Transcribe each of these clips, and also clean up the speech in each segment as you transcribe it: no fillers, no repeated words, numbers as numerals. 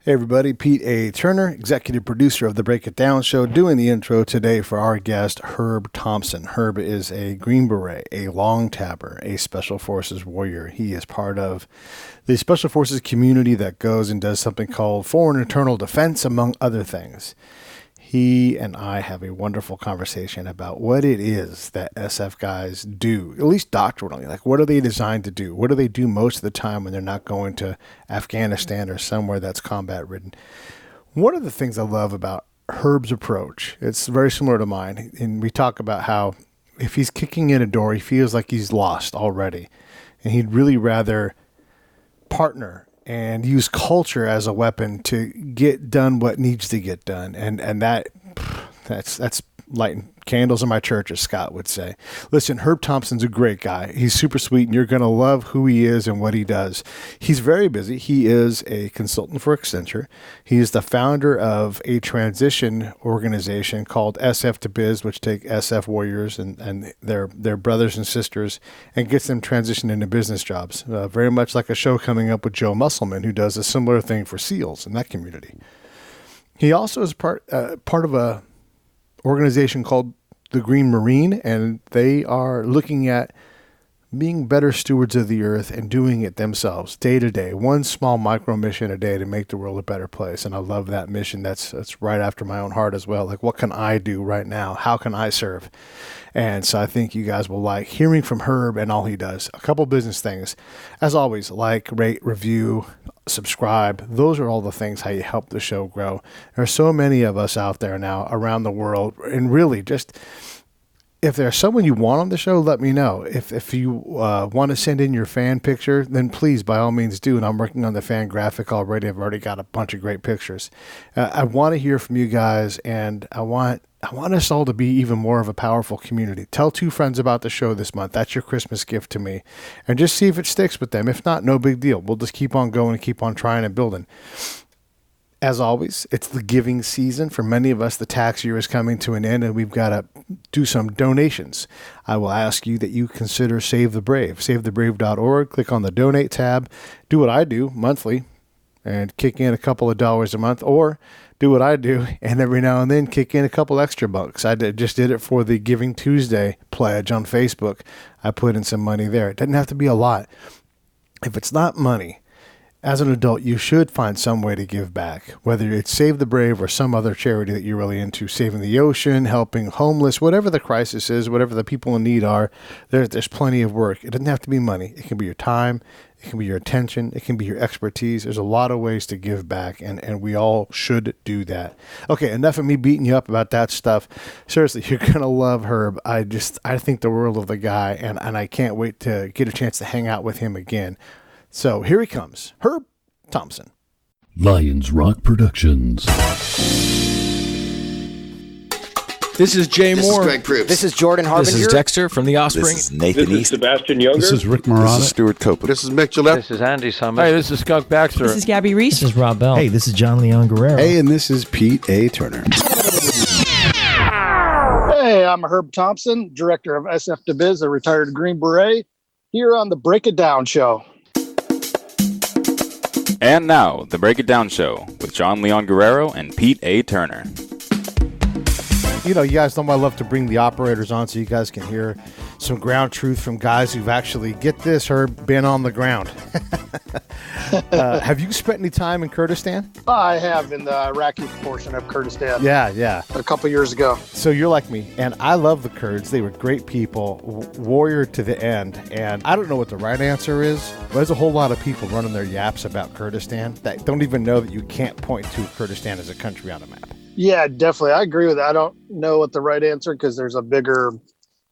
Hey everybody, Pete A. Turner, executive producer of the Break It Down show, doing the intro today for our guest, Herb Thompson. Herb is a Green Beret, a long tabber, a Special Forces warrior. He is part of the Special Forces community that goes and does something called Foreign Internal Defense, among other things. He and I have a wonderful conversation about what it is that SF guys do, at least doctrinally. Like, what are they designed to do? What do they do most of the time when they're not going to Afghanistan or somewhere that's combat-ridden? One of the things I love about Herb's approach, it's very similar to mine, and we talk about how if he's kicking in a door, he feels like he's lost already, and he'd really rather partner and use culture as a weapon to get done what needs to get done. And that's lighting candles in my church, as Scott would say. Listen, Herb Thompson's a great guy. He's super sweet, and you're going to love who he is and what he does. He's very busy. He is a consultant for Accenture. He is the founder of a transition organization called SF2 Biz, which take SF warriors and their brothers and sisters and gets them transitioned into business jobs. Very much like a show coming up with Joe Musselman, who does a similar thing for SEALs in that community. He also is part of a organization called the Green Marine, and they are looking at being better stewards of the earth and doing it themselves day to day, one small micro mission a day to make the world a better place. And I love that mission. That's right after my own heart as well. Like, what can I do right now? How can I serve? And so I think you guys will like hearing from Herb and all he does. A couple business things. As always, like, rate, review, subscribe. Those are all the things how you help the show grow. There are so many of us out there now around the world, and really just if there's someone you want on the show, let me know. If you want to send in your fan picture, then please, by all means, do. And I'm working on the fan graphic already. I've already got a bunch of great pictures. I want to hear from you guys, and I want us all to be even more of a powerful community. Tell 2 friends about the show this month. That's your Christmas gift to me. And just see if it sticks with them. If not, no big deal. We'll just keep on going and keep on trying and building. As always, it's the giving season. For many of us, the tax year is coming to an end, and we've got to do some donations. I will ask you that you consider Save the Brave. SaveTheBrave.org. Click on the Donate tab. Do what I do monthly and kick in a couple of dollars a month, or do what I do and every now and then kick in a couple extra bucks. I just did it for the Giving Tuesday pledge on Facebook. I put in some money there. It doesn't have to be a lot. If it's not money, as an adult, you should find some way to give back, whether it's Save the Brave or some other charity that you're really into, saving the ocean, helping homeless, whatever the crisis is, whatever the people in need are, there's plenty of work. It doesn't have to be money. It can be your time. It can be your attention. It can be your expertise. There's a lot of ways to give back, and we all should do that. Okay, enough of me beating you up about that stuff. Seriously, you're going to love Herb. I think the world of the guy, and I can't wait to get a chance to hang out with him again. So here he comes, Herb Thompson. Lions Rock Productions. This is Jay Moore. This is Greg Proops. This is Jordan Harbinger. This is Dexter from The Offspring. This is Nathan This is East. Sebastian Younger. This is Rick Marotta. This is Stuart Copeland. This is Mick Gillette. This is Andy Summers. Hey, this is Skunk Baxter. This is Gabby Reese. This is Rob Bell. Hey, this is John Leon Guerrero. Hey, and this is Pete A. Turner. Hey, I'm Herb Thompson, director of SF2 Biz, a retired Green Beret, here on the Break It Down show. And now, the Break It Down show with John Leon Guerrero and Pete A. Turner. You know, you guys know I love to bring the operators on so you guys can hear some ground truth from guys who've actually, get this, Herb, been on the ground. Have you spent any time in Kurdistan? I have in the Iraqi portion of Kurdistan. Yeah. A couple years ago. So you're like me, and I love the Kurds. They were great people, warrior to the end. And I don't know what the right answer is, but there's a whole lot of people running their yaps about Kurdistan that don't even know that you can't point to Kurdistan as a country on a map. Yeah, definitely. I agree with that. I don't know what the right answer, because there's a bigger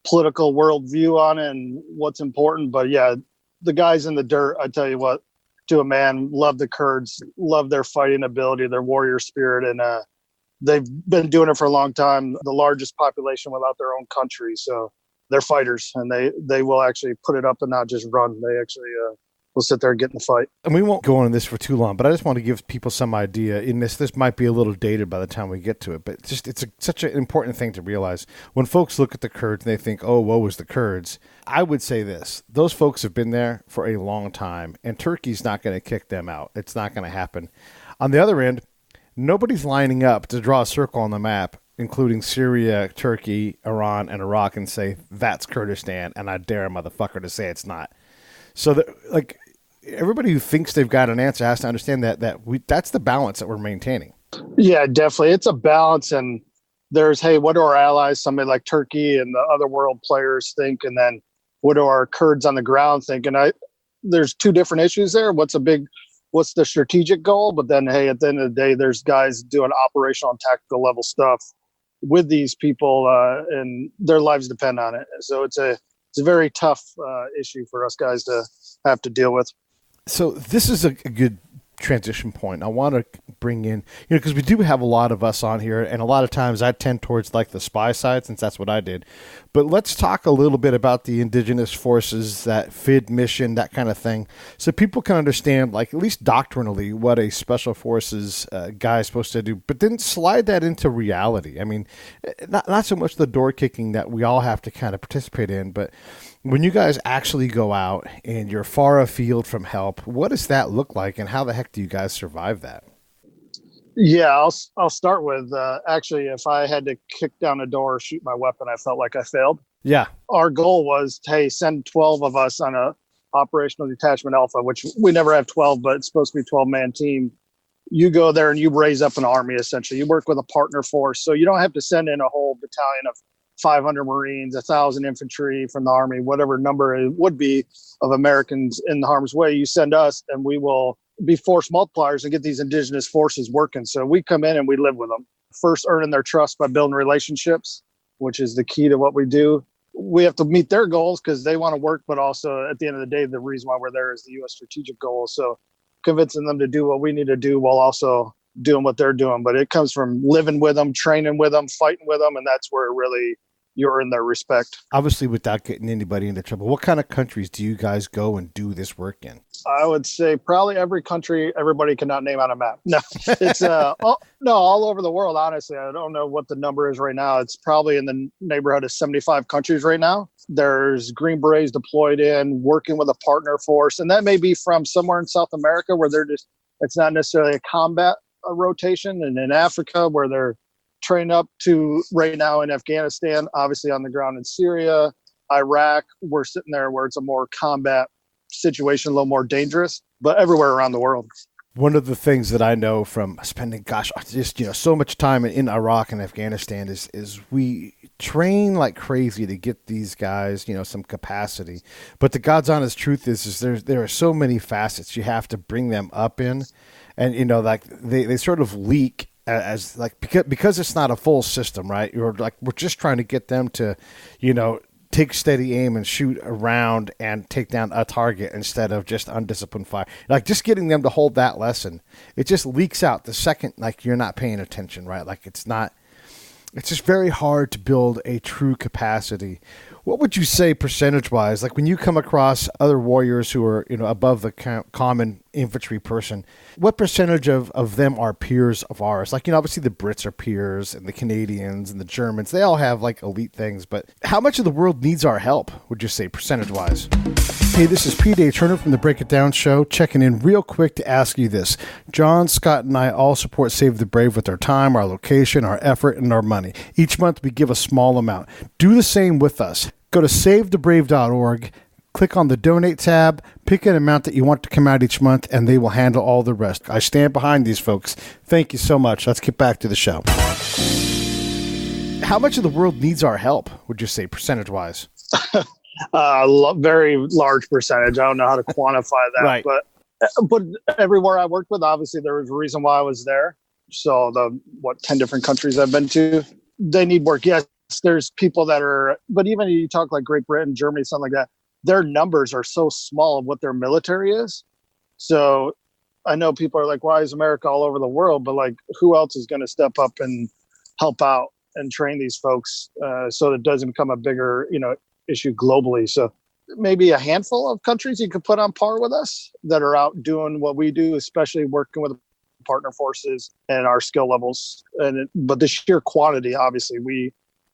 political worldview on it and what's important. But yeah, the guys in the dirt, I tell you what, to a man, love the Kurds, love their fighting ability, their warrior spirit. And they've been doing it for a long time, the largest population without their own country. So they're fighters, and they will actually put it up and not just run. They actually will sit there and get in the fight. And we won't go on this for too long, but I just want to give people some idea. In this might be a little dated by the time we get to it, but it's such an important thing to realize. When folks look at the Kurds and they think, oh, woe is the Kurds, I would say this. Those folks have been there for a long time, and Turkey's not going to kick them out. It's not going to happen. On the other end, nobody's lining up to draw a circle on the map, including Syria, Turkey, Iran, and Iraq, and say, that's Kurdistan, and I dare a motherfucker to say it's not. So, everybody who thinks they've got an answer has to understand that's the balance that we're maintaining. Yeah, definitely. It's a balance, and there's, hey, what do our allies, somebody like Turkey and the other world players think, and then what do our Kurds on the ground think? And there's two different issues there. What's the strategic goal? But then, hey, at the end of the day, there's guys doing operational and tactical level stuff with these people, and their lives depend on it. So it's a very tough issue for us guys to have to deal with. So this is a good transition point. I want to bring in, because we do have a lot of us on here, and a lot of times I tend towards like the spy side, since that's what I did. But let's talk a little bit about the indigenous forces, that FID mission, that kind of thing, so people can understand, like, at least doctrinally, what a special forces guy is supposed to do, but then slide that into reality. I mean, not so much the door kicking that we all have to kind of participate in, but when you guys actually go out and you're far afield from help, what does that look like, and how the heck do you guys survive that? Yeah, I'll start with actually, if I had to kick down a door or shoot my weapon, I felt like I failed. Yeah. Our goal was, hey, send 12 of us on a operational detachment alpha, which we never have 12, but it's supposed to be a 12-man team. You go there and you raise up an army, essentially. You work with a partner force, so you don't have to send in a whole battalion of 500 Marines, 1,000 infantry from the Army, whatever number it would be of Americans in harm's way. You send us, and we will be force multipliers and get these indigenous forces working. So we come in and we live with them. First, earning their trust by building relationships, which is the key to what we do. We have to meet their goals because they want to work, but also at the end of the day, the reason why we're there is the U.S. strategic goal. So convincing them to do what we need to do while also doing what they're doing. But it comes from living with them, training with them, fighting with them, and that's where really you earn their respect. Obviously, without getting anybody into trouble, what kind of countries do you guys go and do this work in? I would say probably every country everybody cannot name on a map. No, it's all over the world. Honestly, I don't know what the number is right now. It's probably in the neighborhood of 75 countries right now. There's Green Berets deployed in, working with a partner force, and that may be from somewhere in South America where it's not necessarily a combat rotation, and in Africa where they're trained up to right now in Afghanistan, obviously on the ground in Syria, Iraq. We're sitting there where it's a more combat situation, a little more dangerous, but everywhere around the world. One of the things that I know from spending, so much time in Iraq and Afghanistan is we train like crazy to get these guys, some capacity. But the God's honest truth is there are so many facets you have to bring them up in, and they sort of leak as like because it's not a full system, right? We're just trying to get them to, take steady aim and shoot around and take down a target instead of just undisciplined fire. Like just getting them to hold that lesson, it just leaks out the second you're not paying attention, right? It's just very hard to build a true capacity. What would you say percentage-wise? Like when you come across other warriors who are, above the common infantry person, what percentage of them are peers of ours? Obviously the Brits are peers, and the Canadians and the Germans, they all have elite things, but how much of the world needs our help, would you say, percentage-wise? Hey, this is Pete A. Turner from the Break It Down Show, checking in real quick to ask you this. John, Scott, and I all support Save the Brave with our time, our location, our effort, and our money. Each month we give a small amount. Do the same with us. Go to savethebrave.org, click on the donate tab, pick an amount that you want to come out each month, and they will handle all the rest. I stand behind these folks. Thank you so much. Let's get back to the show. How much of the world needs our help, would you say, percentage-wise? Very large percentage. I don't know how to quantify that, right. But everywhere I worked with, obviously there was a reason why I was there. So 10 different countries I've been to, they need work. Yes, there's people that are, but even you talk like Great Britain, Germany, something like that, their numbers are so small of what their military is. So I know people are like, why is America all over the world? But who else is going to step up and help out and train these folks so that it doesn't become a bigger, issue globally? So maybe a handful of countries you could put on par with us that are out doing what we do, especially working with partner forces and our skill levels. But the sheer quantity, obviously,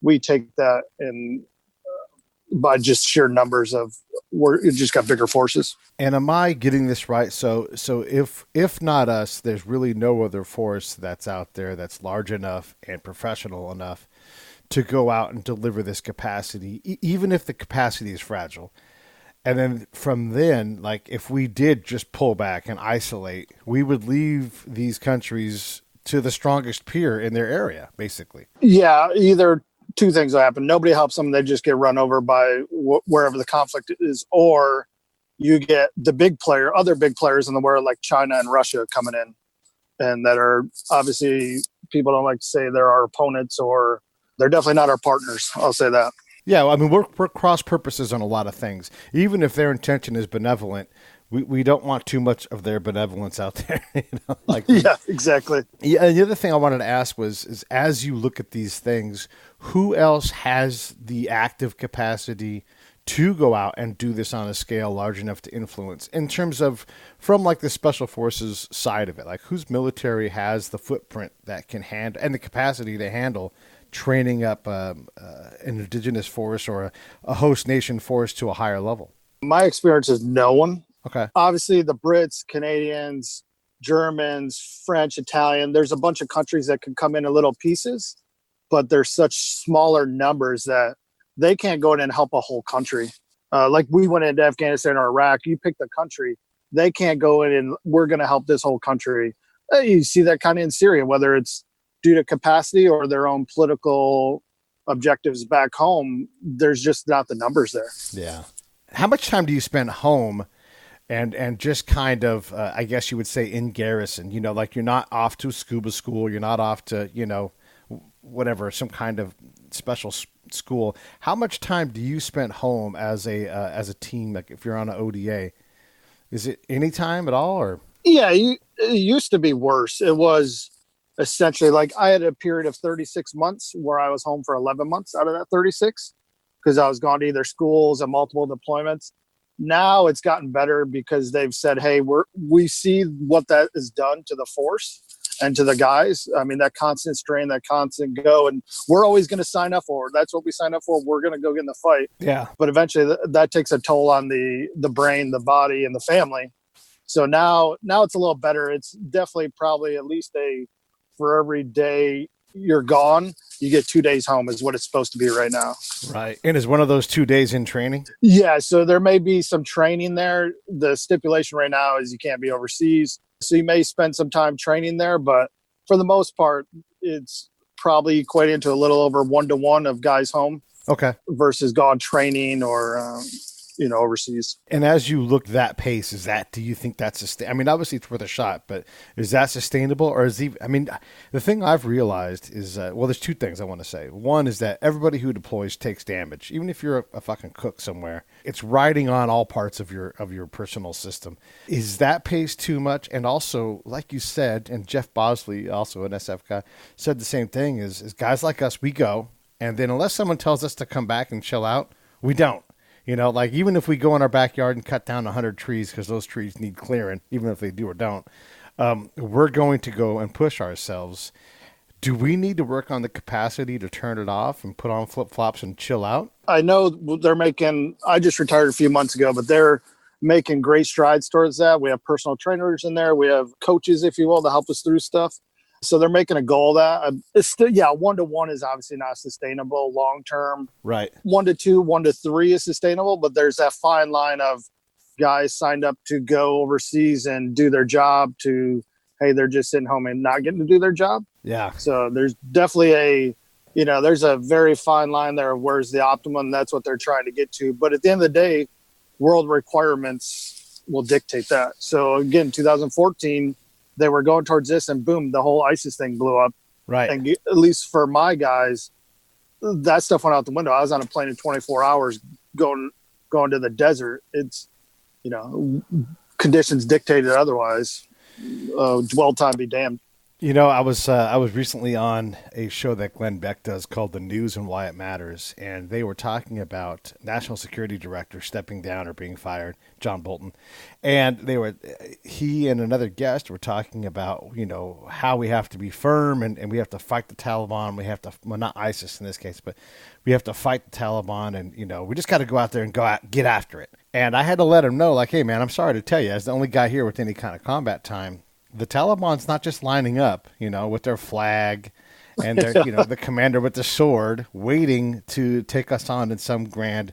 we take that and by just sheer numbers of it just got bigger forces. And am I getting this right? So if not us, there's really no other force that's out there that's large enough and professional enough to go out and deliver this capacity, even if the capacity is fragile. And then from then, like if we did just pull back and isolate, we would leave these countries to the strongest peer in their area, basically. Yeah, either two things will happen. Nobody helps them. They just get run over by wherever the conflict is, or you get other big players in the world like China and Russia coming in, and that are obviously, people don't like to say they're our opponents, or they're definitely not our partners. I'll say that. Yeah, I mean, we're cross purposes on a lot of things. Even if their intention is benevolent, we don't want too much of their benevolence out there. Yeah, exactly. Yeah, and the other thing I wanted to ask is as you look at these things, who else has the active capacity to go out and do this on a scale large enough to influence in terms of from like the special forces side of it? Like whose military has the footprint that can handle and the capacity to handle training up an indigenous force or a host nation force to a higher level? My experience is no one. Okay. Obviously, the Brits, Canadians, Germans, French, Italian, there's a bunch of countries that can come in little pieces, but there's such smaller numbers that they can't go in and help a whole country. Like we went into Afghanistan or Iraq, you pick the country, they can't go in and we're going to help this whole country. You see that kind of in Syria, whether it's due to capacity or their own political objectives back home. There's just not the numbers there. Yeah. How much time do you spend home and just kind of, I guess you would say in garrison, like you're not off to scuba school. You're not off to, whatever, some kind of special school. How much time do you spend home as a team? Like if you're on an ODA, is it any time at all or? Yeah, it used to be worse. It was essentially like I had a period of 36 months where I was home for 11 months out of that 36 because I was gone to either schools and multiple deployments. Now it's gotten better because they've said, hey, we see what that has done to the force and to the guys. I mean, that constant strain, that constant go, and we're always going to sign up for it. That's what we sign up for. We're going to go get in the fight. Yeah. But eventually that takes a toll on the brain, the body, and the family. So now it's a little better. It's definitely probably at least for every day you're gone, you get 2 days home is what it's supposed to be right now. Right. And is one of those 2 days in training? Yeah. So there may be some training there. The stipulation right now is you can't be overseas. So you may spend some time training there, but for the most part, it's probably equating to a little over 1-to-1 of guys home. Okay. Versus gone training or, overseas. And as you look that pace, do you think that's I mean, obviously it's worth a shot, but is that sustainable or the thing I've realized is, there's two things I want to say. One is that everybody who deploys takes damage. Even if you're a fucking cook somewhere, it's riding on all parts of your personal system. Is that pace too much? And also, like you said, and Jeff Bosley, also an SF guy, said the same thing is guys like us, we go, and then unless someone tells us to come back and chill out, we don't. Like even if we go in our backyard and cut down 100 trees because those trees need clearing, even if they do or don't, we're going to go and push ourselves. Do we need to work on the capacity to turn it off and put on flip-flops and chill out? I know I just retired a few months ago, but they're making great strides towards that. We have personal trainers in there. We have coaches, if you will, to help us through stuff. So they're making a goal of that. It's still, 1-to-1 is obviously not sustainable long-term. Right. 1-to-2, 1-to-3 is sustainable, but there's that fine line of guys signed up to go overseas and do their job to, hey, they're just sitting home and not getting to do their job. Yeah. So there's definitely there's a very fine line there of where's the optimum. That's what they're trying to get to. But at the end of the day, world requirements will dictate that. So again, 2014, they were going towards this and boom, the whole ISIS thing blew up. Right. And at least for my guys, that stuff went out the window. I was on a plane in 24 hours going to the desert. It's, conditions dictated otherwise. Dwell time be damned. I was recently on a show that Glenn Beck does called The News and Why It Matters, and they were talking about National Security Director stepping down or being fired, John Bolton, and he and another guest were talking about how we have to be firm and we have to fight the Taliban. We have to, well, not ISIS in this case, but we have to fight the Taliban, and we just got to go out there and get after it. And I had to let him know, like, hey man, I'm sorry to tell you, as the only guy here with any kind of combat time, the Taliban's not just lining up, with their flag and their, the commander with the sword waiting to take us on in some grand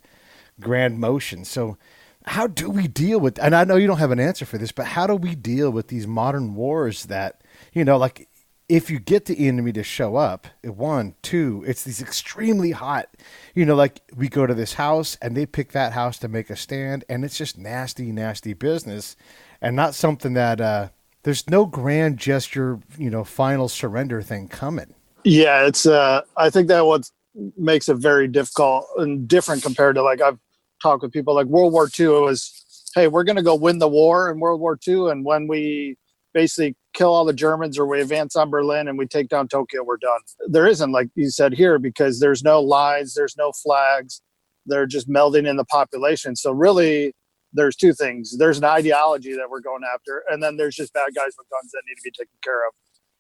motion. So how do we deal with, and I know you don't have an answer for this, but how do we deal with these modern wars that, like if you get the enemy to show up, one, two, it's these extremely hot, like we go to this house and they pick that house to make a stand, and it's just nasty, nasty business, and not something that, there's no grand gesture, final surrender thing coming. Yeah, it's. I think that what makes it very difficult and different compared to, like, I've talked with people like World War II. It was, hey, we're going to go win the war in World War II, and when we basically kill all the Germans or we advance on Berlin and we take down Tokyo, we're done. There isn't, like you said here, because there's no lines, there's no flags, they're just melding in the population. So really, there's two things. There's an ideology that we're going after, and then there's just bad guys with guns that need to be taken care of.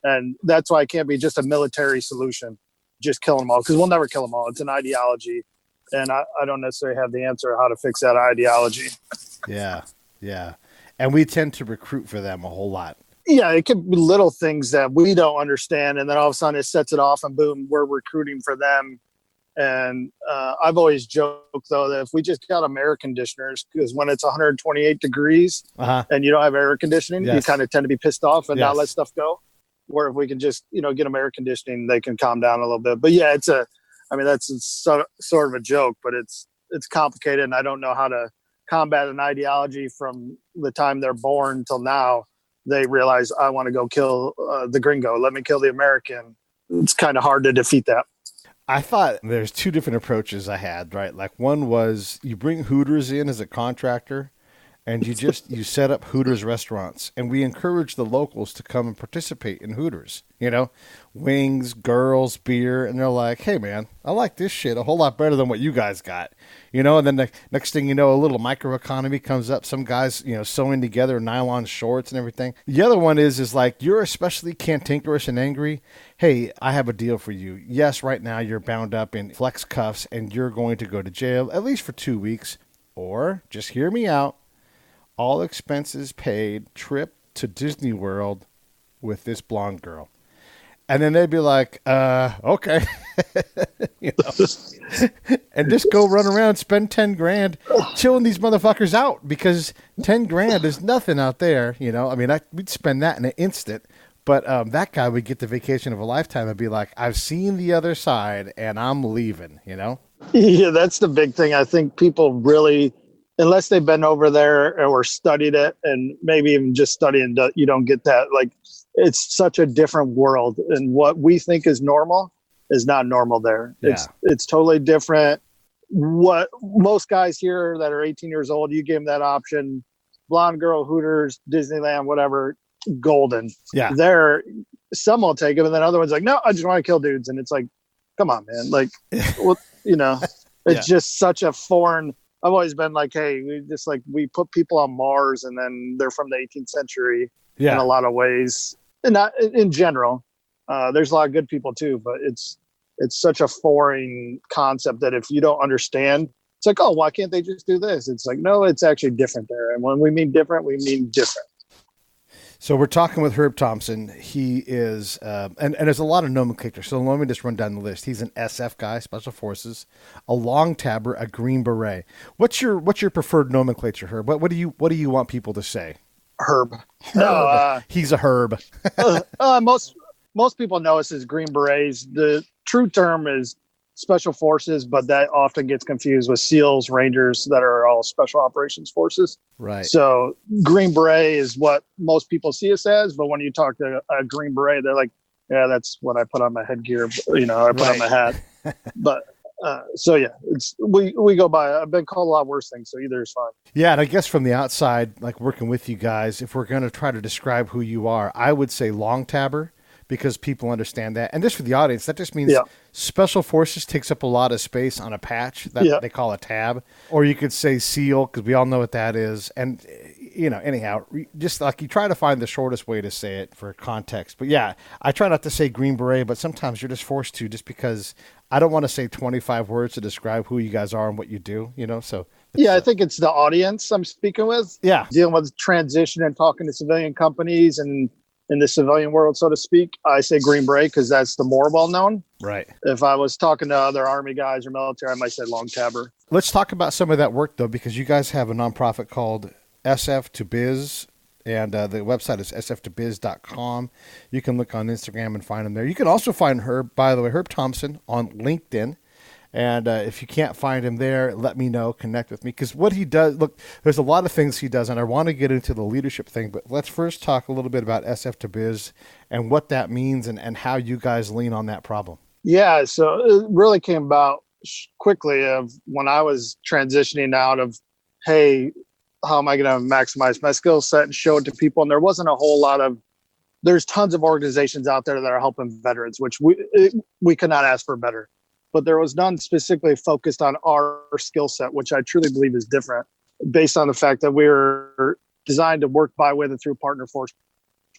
And that's why it can't be just a military solution, just kill them all, because we'll never kill them all. It's an ideology, and I don't necessarily have the answer how to fix that ideology. Yeah. And we tend to recruit for them a whole lot. Yeah, it could be little things that we don't understand, and then all of a sudden it sets it off, and boom, we're recruiting for them. And I've always joked, though, that if we just got air conditioners, because when it's 128 degrees and you don't have air conditioning, you kind of tend to be pissed off and not let stuff go. Where if we can just, get them air conditioning, they can calm down a little bit. But yeah, that's sort of a joke, but it's complicated, and I don't know how to combat an ideology from the time they're born till now. They realize, I want to go kill the gringo. Let me kill the American. It's kind of hard to defeat that. I thought there's two different approaches I had, right? Like one was you bring Hooters in as a contractor and you set up Hooters restaurants, and we encourage the locals to come and participate in Hooters, wings, girls, beer. And they're like, hey man, I like this shit a whole lot better than what you guys got, and then the next thing you know, a little microeconomy comes up. Some guys, sewing together nylon shorts and everything. The other one is like, you're especially cantankerous and angry. Hey, I have a deal for you. Yes, right now you're bound up in flex cuffs and you're going to go to jail at least for 2 weeks, or just hear me out. All expenses paid, trip to Disney World with this blonde girl. And then they'd be like, okay. And just go run around, spend 10 grand chilling these motherfuckers out, because 10 grand is nothing out there. We'd spend that in an instant. But that guy would get the vacation of a lifetime and be like, I've seen the other side and I'm leaving, Yeah, that's the big thing. I think people really, unless they've been over there or studied it, and maybe even just studying, you don't get that. Like, it's such a different world, and what we think is normal is not normal there. Yeah. It's totally different. What most guys here that are 18 years old, you give them that option, blonde girl, Hooters, Disneyland, whatever, golden. Yeah. There, some will take them, and then other ones like, no, I just want to kill dudes. And it's like, come on, man. Like, it's just such a foreign. I've always been like, hey, we put people on Mars, and then they're from the 18th century in a lot of ways. And not in general. There's a lot of good people too, but it's such a foreign concept that if you don't understand, it's like, oh, why can't they just do this? It's like, no, it's actually different there. And when we mean different, we mean different. So we're talking with Herb Thompson. He is, and there's a lot of nomenclature. So let me just run down the list. He's an SF guy, Special Forces, a long tabber, a Green Beret. What's your preferred nomenclature, Herb? What do you want people to say? Herb. He's a Herb. Most people know us as Green Berets. The true term is Special Forces, but that often gets confused with SEALs, Rangers, that are all Special Operations Forces. Right. So Green Beret is what most people see us as, but when you talk to a Green Beret, they're like, yeah, that's what I put on my headgear. I put on my hat. But so yeah, we go by. I've been called a lot worse things, so either is fine. Yeah, and I guess from the outside, like working with you guys, if we're going to try to describe who you are, I would say long tabber, because people understand that. And just for the audience, that just means Special Forces takes up a lot of space on a patch that they call a tab. Or you could say SEAL, because we all know what that is. And, anyhow, just like you try to find the shortest way to say it for context. But yeah, I try not to say Green Beret, but sometimes you're just forced to, just because I don't want to say 25 words to describe who you guys are and what you do, so. Yeah, I think it's the audience I'm speaking with. Yeah. Dealing with transition and talking to civilian companies and in the civilian world, so to speak. I say Green Beret because that's the more well-known. Right. If I was talking to other Army guys or military, I might say Long Tabber. Let's talk about some of that work, though, because you guys have a nonprofit called SF2 Biz, and the website is SF2Biz.com. You can look on Instagram and find him there. You can also find Herb, by the way, Herb Thompson on LinkedIn. And if you can't find him there, let me know, connect with me. Because what he does, look, there's a lot of things he does, and I want to get into the leadership thing, but let's first talk a little bit about SF2 Biz and what that means and how you guys lean on that problem. Yeah, so it really came about quickly of when I was transitioning out of, hey, how am I going to maximize my skill set and show it to people? And there wasn't a whole lot of, there's tons of organizations out there that are helping veterans, which we could not ask for better. But there was none specifically focused on our skill set, which I truly believe is different based on the fact that we're designed to work by, with, and through partner force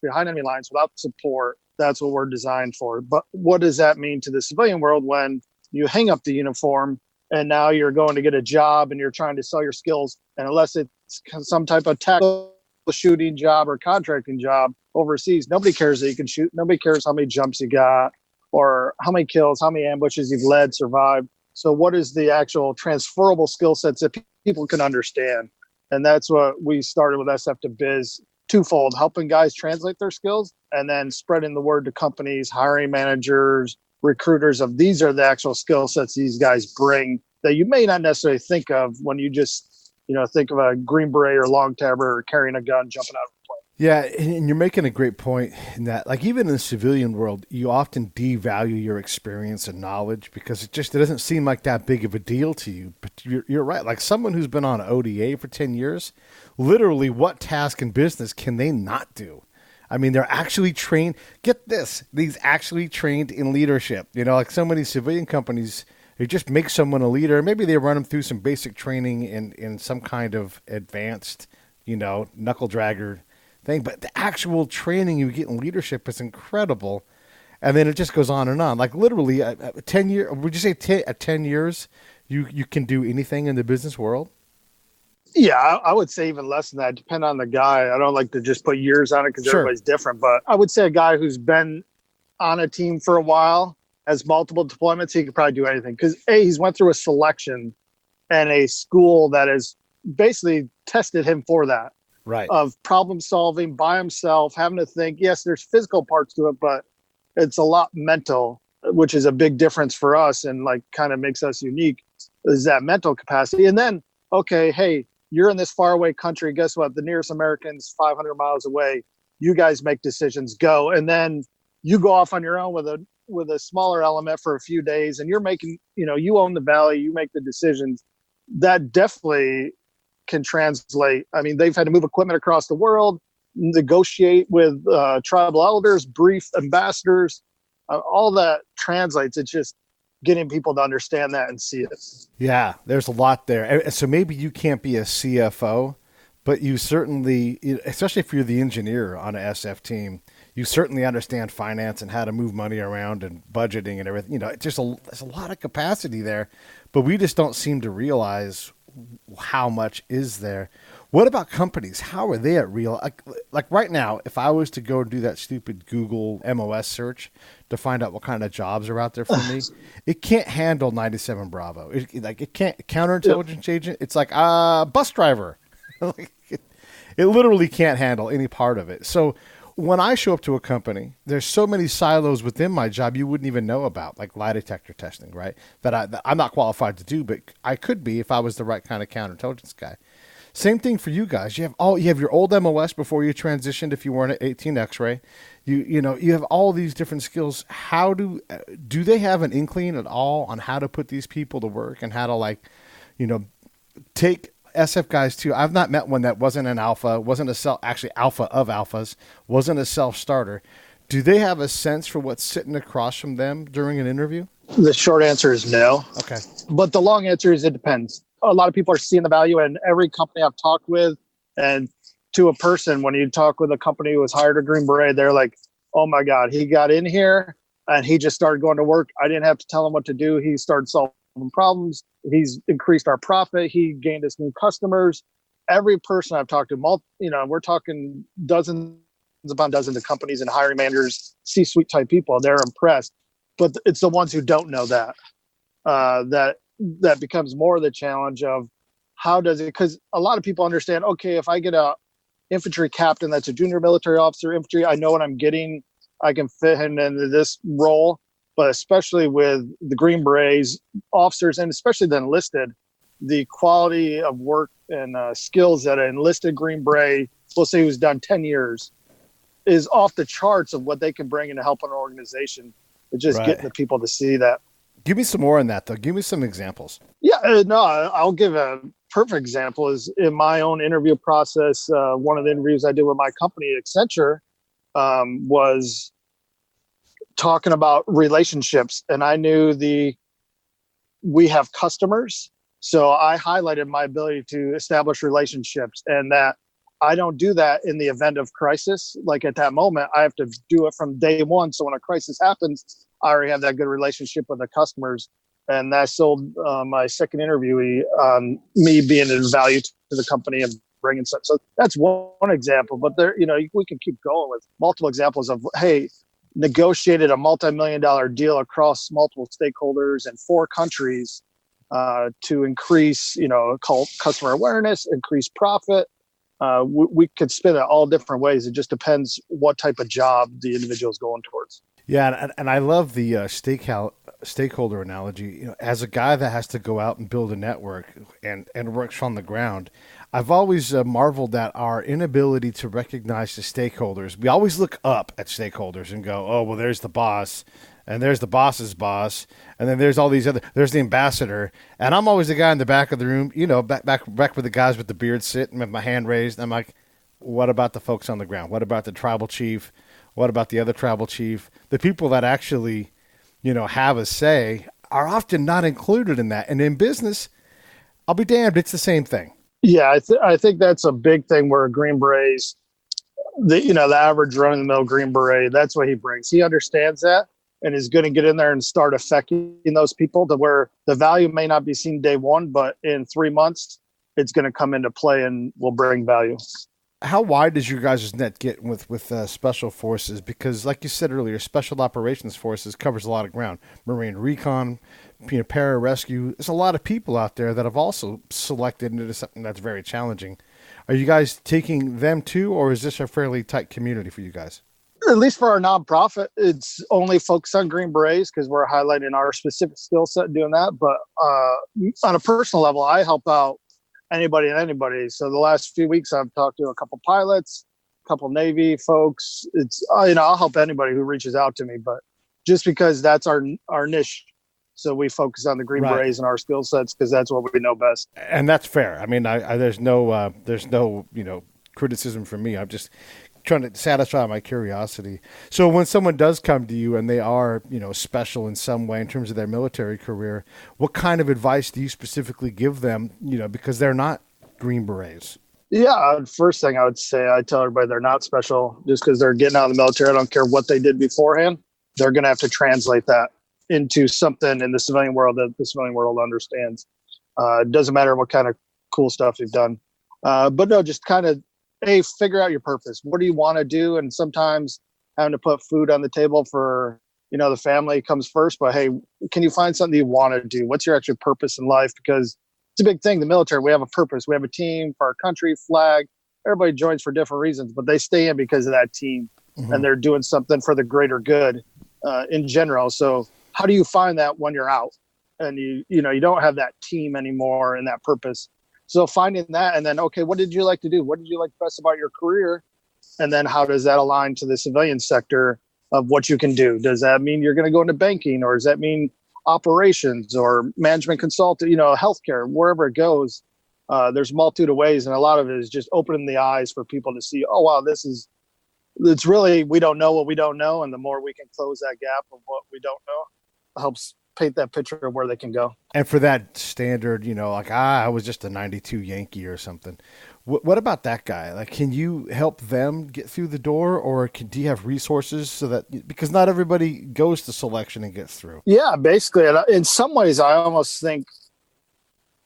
behind enemy lines without support. That's what we're designed for. But what does that mean to the civilian world when you hang up the uniform and now you're going to get a job and you're trying to sell your skills? And unless it's some type of tactical shooting job or contracting job overseas, nobody cares that you can shoot. Nobody cares how many jumps you got, or how many kills, how many ambushes you've led, survived. So what is the actual transferable skill sets that people can understand? And that's what we started with SF2 Biz, twofold, helping guys translate their skills and then spreading the word to companies, hiring managers, recruiters of these are the actual skill sets these guys bring that you may not necessarily think of when you just, think of a Green Beret or Long Tabber or carrying a gun, jumping out of a plane. Yeah, and you're making a great point in that, like, even in the civilian world, you often devalue your experience and knowledge because it doesn't seem like that big of a deal to you. But you're right. Like, someone who's been on ODA for 10 years, literally what task in business can they not do? I mean, they're actually trained. Get this. These actually trained in leadership. Like so many civilian companies, they just make someone a leader. Maybe they run them through some basic training in some kind of advanced, knuckle dragger thing, but the actual training you get in leadership is incredible. And then it just goes on and on. Like literally 10 years, would you say at 10 years, you can do anything in the business world? Yeah, I would say even less than that. Depend on the guy. I don't like to just put years on it because everybody's different, but I would say a guy who's been on a team for a while, has multiple deployments, he could probably do anything. Because he's went through a selection and a school that has basically tested him for that. Right. Of problem solving by himself, having to think. Yes, there's physical parts to it, but it's a lot mental, which is a big difference for us and like kind of makes us unique, is that mental capacity. And then, okay, hey, you're in this faraway country. Guess what? The nearest American's 500 miles away. You guys make decisions, go. And then you go off on your own with a smaller element for a few days and you're making, you own the valley, you make the decisions. That definitely can translate. I mean, they've had to move equipment across the world, negotiate with tribal elders, brief ambassadors. All that translates. It's just getting people to understand that and see it. Yeah, there's a lot there. So maybe you can't be a CFO, but you certainly, especially if you're the engineer on an SF team, you certainly understand finance and how to move money around and budgeting and everything. There's a lot of capacity there, but we just don't seem to realize how much is there. What about companies? How are they at real? Like right now, if I was to go do that stupid Google MOS search to find out what kind of jobs are out there for me, it can't handle 97 Bravo. It can't counterintelligence agent. It's like bus driver. It literally can't handle any part of it. So when I show up to a company, there's so many silos within my job you wouldn't even know about, like lie detector testing, right? That I'm not qualified to do, but I could be if I was the right kind of counterintelligence guy. Same thing for you guys. You have your old MOS before you transitioned. If you weren't at 18 X-ray, you have all these different skills. How do they have an inkling at all on how to put these people to work and how to take SF guys too? I've not met one that wasn't an alpha, wasn't a alpha of alphas, wasn't a self-starter. Do they have a sense for what's sitting across from them during an interview? The short answer is no. Okay. But the long answer is it depends. A lot of people are seeing the value, and every company I've talked with, and to a person, when you talk with a company who was hired a Green Beret, they're like, oh my God, he got in here and he just started going to work. I didn't have to tell him what to do. He started solving problems. He's increased our profit. He gained us new customers. Every person I've talked to, we're talking dozens upon dozens of companies and hiring managers, C-suite type people. They're impressed, but it's the ones who don't know that that becomes more the challenge of how does it? Because a lot of people understand. Okay, if I get a infantry captain that's a junior military officer infantry, I know what I'm getting. I can fit him into this role. But especially with the Green Berets officers, and especially the enlisted, the quality of work and skills that an enlisted Green Beret, we'll say who's done 10 years, is off the charts of what they can bring into helping an organization. It's just getting the people to see that. Give me some more on that, though. Give me some examples. Yeah, I'll give a perfect example is in my own interview process. One of the interviews I did with my company, Accenture, was talking about relationships. And I knew we have customers. So I highlighted my ability to establish relationships, and that I don't do that in the event of crisis. Like at that moment, I have to do it from day one. So when a crisis happens, I already have that good relationship with the customers. And that sold my second interviewee on me being of value to the company and bringing stuff. So that's one example. But there, we can keep going with multiple examples of, hey, negotiated a multi-million-dollar deal across multiple stakeholders in 4 countries to increase, customer awareness, increase profit. We could spin it all different ways. It just depends what type of job the individual is going towards. Yeah, and I love the stakeholder analogy. As a guy that has to go out and build a network and works on the ground, I've always marveled at our inability to recognize the stakeholders. We always look up at stakeholders and go, oh, well, there's the boss, and there's the boss's boss, and then there's all these there's the ambassador, and I'm always the guy in the back of the room, back where the guys with the beard sit and with my hand raised. I'm like, what about the folks on the ground? What about the tribal chief? What about the other tribal chief? The people that actually, have a say are often not included in that. And in business, I'll be damned, it's the same thing. Yeah, I think that's a big thing where Green Berets, the average run-of-the-mill Green Beret, that's what he brings. He understands that and is going to get in there and start affecting those people to where the value may not be seen day one, but in 3 months, it's going to come into play and will bring value. How wide does your guys' net get with special forces? Because like you said earlier, special operations forces covers a lot of ground. Marine recon, pararescue. There's a lot of people out there that have also selected into something that's very challenging. Are you guys taking them too, or is this a fairly tight community for you guys? At least for our nonprofit, it's only focused on Green Berets because we're highlighting our specific skill set doing that. But on a personal level, I help out anybody and anybody. So the last few weeks I've talked to a couple pilots, a couple Navy folks. It's, I'll help anybody who reaches out to me, but just because that's our niche. So we focus on the Green Berets and our skill sets because that's what we know best. And that's fair. I mean, there's no criticism from me. I'm just trying to satisfy my curiosity. So when someone does come to you and they are, special in some way in terms of their military career, what kind of advice do you specifically give them, because they're not Green Berets? Yeah, first thing I would say, I tell everybody they're not special just because they're getting out of the military. I don't care what they did beforehand. They're going to have to translate that into something in the civilian world that the civilian world understands. It doesn't matter what kind of cool stuff you've done. But no, just kind of, figure out your purpose. What do you want to do? And sometimes having to put food on the table for, the family comes first. But hey, can you find something you want to do? What's your actual purpose in life? Because it's a big thing. The military, we have a purpose. We have a team for our country, flag. Everybody joins for different reasons, but they stay in because of that team. Mm-hmm. And they're doing something for the greater good in general. So how do you find that when you're out and you don't have that team anymore and that purpose? So finding that, and then, okay, what did you like to do? What did you like best about your career? And then how does that align to the civilian sector of what you can do? Does that mean you're going to go into banking, or does that mean operations or management consultant, healthcare, wherever it goes? There's a multitude of ways, and a lot of it is just opening the eyes for people to see, oh, wow, this is it's really, we don't know what we don't know. And the more we can close that gap of what we don't know helps paint that picture of where they can go. And for that standard, like, I was just a 92 Yankee or something. What about that guy? Like, can you help them get through the door, or do you have resources so that, because not everybody goes to selection and gets through? Yeah, basically. In some ways, I almost think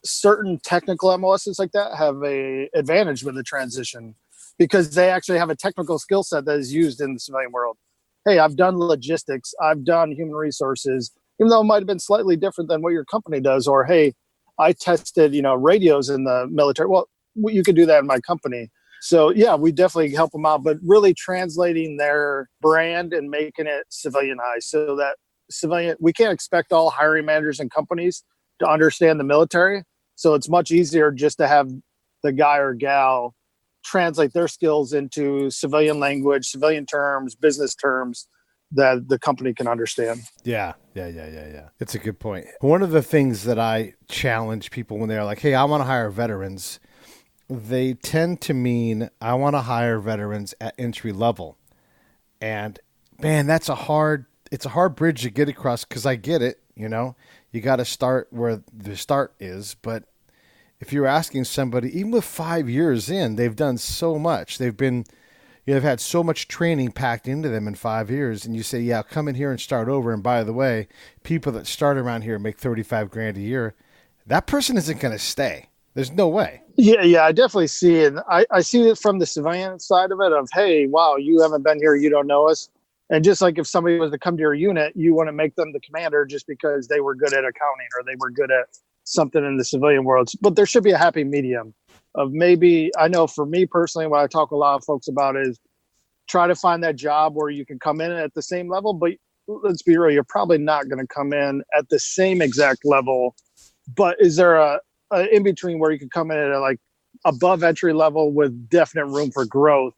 certain technical MLSs like that have a advantage with the transition because they actually have a technical skill set that is used in the civilian world. Hey, I've done logistics. I've done human resources, even though it might have been slightly different than what your company does. Or, hey, I tested, radios in the military. Well, you could do that in my company. So yeah, we definitely help them out, but really translating their brand and making it civilianized so that we can't expect all hiring managers and companies to understand the military. So it's much easier just to have the guy or gal translate their skills into civilian language, civilian terms, business terms that the company can understand. Yeah. It's a good point. One of the things that I challenge people when they're like, hey, I want to hire veterans, they tend to mean I want to hire veterans at entry level. And man, it's a hard bridge to get across, because I get it. You got to start where the start is. But if you're asking somebody, even with 5 years in, they've done so much. They've had so much training packed into them in 5 years. And you say, yeah, come in here and start over. And by the way, people that start around here make $35,000 a year. That person isn't going to stay. There's no way. Yeah, I definitely see it. I see it from the civilian side of it of, hey, wow, you haven't been here, you don't know us. And just like if somebody was to come to your unit, you want to make them the commander just because they were good at accounting or they were good at something in the civilian world. But there should be a happy medium of, maybe, I know for me personally, what I talk a lot of folks about is try to find that job where you can come in at the same level, but let's be real, you're probably not going to come in at the same exact level. But is there a in between where you can come in at like above entry level with definite room for growth?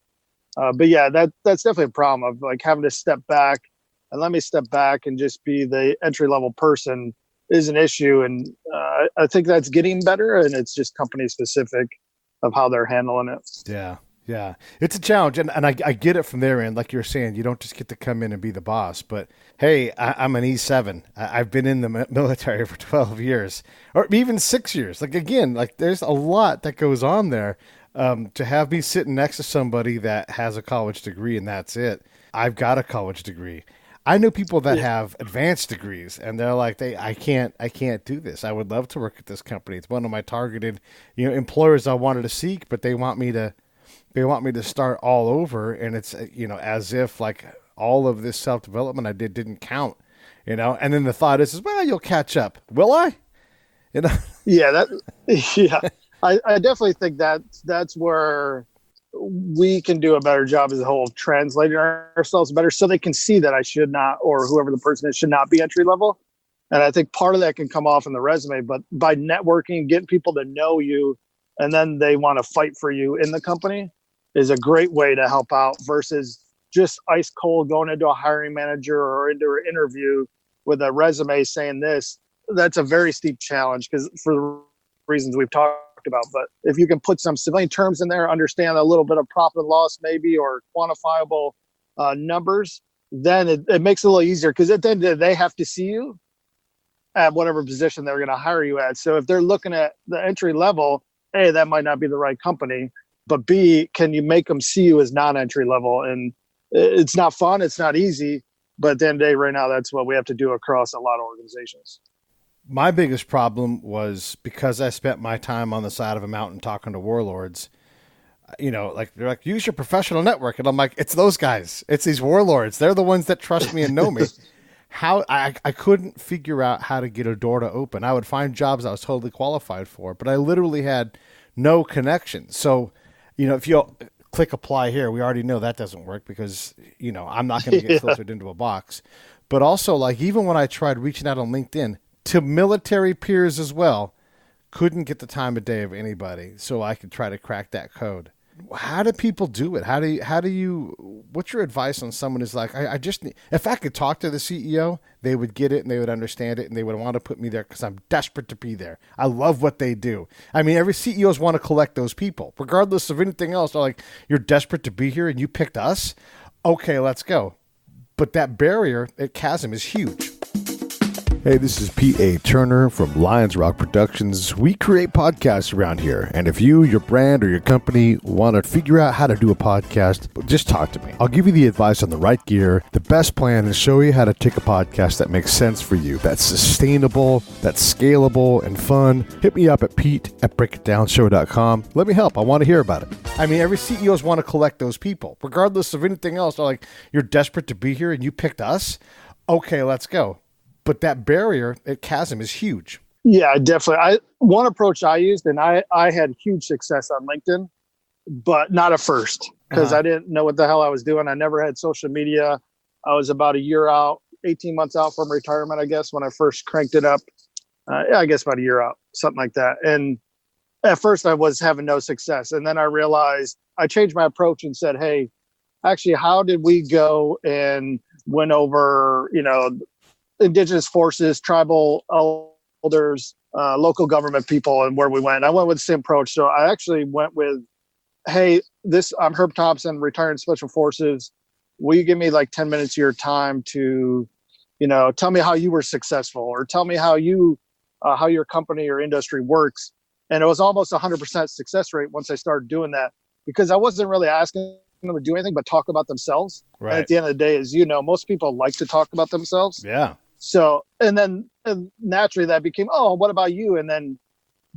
But yeah, that's definitely a problem of like having to step back, and let me step back and just be the entry level person is an issue. And I think that's getting better, and it's just company specific of how they're handling it. Yeah. It's a challenge. And I get it from their end. Like you're saying, you don't just get to come in and be the boss, but hey, I'm an E7. I've been in the military for 12 years or even 6 years. Like, again, like there's a lot that goes on there. To have me sitting next to somebody that has a college degree and that's it. I've got a college degree. I know people that have advanced degrees and they're like, I can't do this. I would love to work at this company. It's one of my targeted, employers I wanted to seek, but they want me to start all over. And it's, as if like all of this self-development I didn't count, and then the thought is, well, you'll catch up. Will I? Yeah, I definitely think that's where we can do a better job as a whole of translating ourselves better so they can see that I should not, or whoever the person is, should not be entry level. And I think part of that can come off in the resume, but by networking, getting people to know you, and then they want to fight for you in the company is a great way to help out versus just ice cold going into a hiring manager or into an interview with a resume saying this. That's a very steep challenge because for the reasons we've talked about. But if you can put some civilian terms in there, understand a little bit of profit and loss maybe, or quantifiable numbers, then it makes it a little easier, because at the end of the day, they have to see you at whatever position they're going to hire you at. So if they're looking at the entry level, A, that might not be the right company, but B, can you make them see you as non-entry level? And it's not fun. It's not easy. But at the end of the day, right now, that's what we have to do across a lot of organizations. My biggest problem was because I spent my time on the side of a mountain talking to warlords, like they're like, use your professional network. And I'm like, it's those guys. It's these warlords. They're the ones that trust me and know me. How I couldn't figure out how to get a door to open. I would find jobs I was totally qualified for, but I literally had no connection. So, if you click apply here, we already know that doesn't work because, I'm not going to get filtered into a box. But also, like, even when I tried reaching out on LinkedIn to military peers as well, couldn't get the time of day of anybody. So I could try to crack that code. How do people do it? How do you, what's your advice on someone who's like, I just need, if I could talk to the CEO, they would get it and they would understand it and they would want to put me there because I'm desperate to be there. I love what they do. I mean, every CEOs want to collect those people, regardless of anything else. They're like, you're desperate to be here and you picked us. okay, let's go. But that barrier, that chasm is huge. Hey, this is Pete A. Turner from Lions Rock Productions. We create podcasts around here. And if you, your brand, or your company want to figure out how to do a podcast, just talk to me. I'll give you the advice on the right gear, the best plan, and show you how to take a podcast that makes sense for you, that's sustainable, that's scalable, and fun. Hit me up at pete@breakitdownshow.com. Let me help. I want to hear about it. I mean, every CEOs want to collect those people. Regardless of anything else, they're like, you're desperate to be here and you picked us? Okay, let's go. But that barrier, that chasm is huge. Yeah, definitely. One approach I used, and I had huge success on LinkedIn, but not at first because I didn't know what the hell I was doing. I never had social media. I was about a year out, 18 months out from retirement, I guess, when I first cranked it up. I guess about a year out, something like that. And at first I was having no success. And then I realized I changed my approach and said, hey, actually, how did we go and win over, indigenous forces, tribal elders, local government people, and where we went? I went with the same approach. So I actually went with, hey, I'm Herb Thompson, retired Special Forces. Will you give me like 10 minutes of your time to, tell me how you were successful, or tell me how your company or industry works? And it was almost 100% success rate once I started doing that, because I wasn't really asking them to do anything but talk about themselves. Right. And at the end of the day, as you know, most people like to talk about themselves. Yeah. So, and then naturally that became, oh, what about you? And then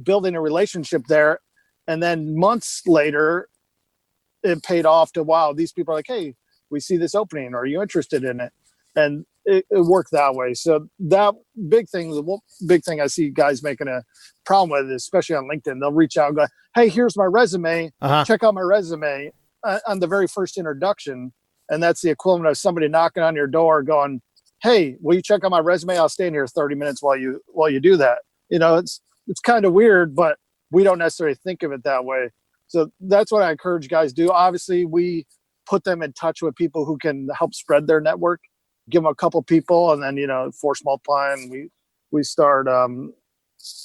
building a relationship there. And then months later, it paid off to, wow, these people are like, hey, we see this opening. Are you interested in it? And it worked that way. So that the big thing I see guys making a problem with, especially on LinkedIn, they'll reach out and go, hey, here's my resume. Check out my resume on the very first introduction. And that's the equivalent of somebody knocking on your door going, hey, will you check out my resume? I'll stay in here 30 minutes while you do that. It's kind of weird, but we don't necessarily think of it that way. So that's what I encourage guys to do. Obviously, we put them in touch with people who can help spread their network, give them a couple people, and then, force multiply, and we start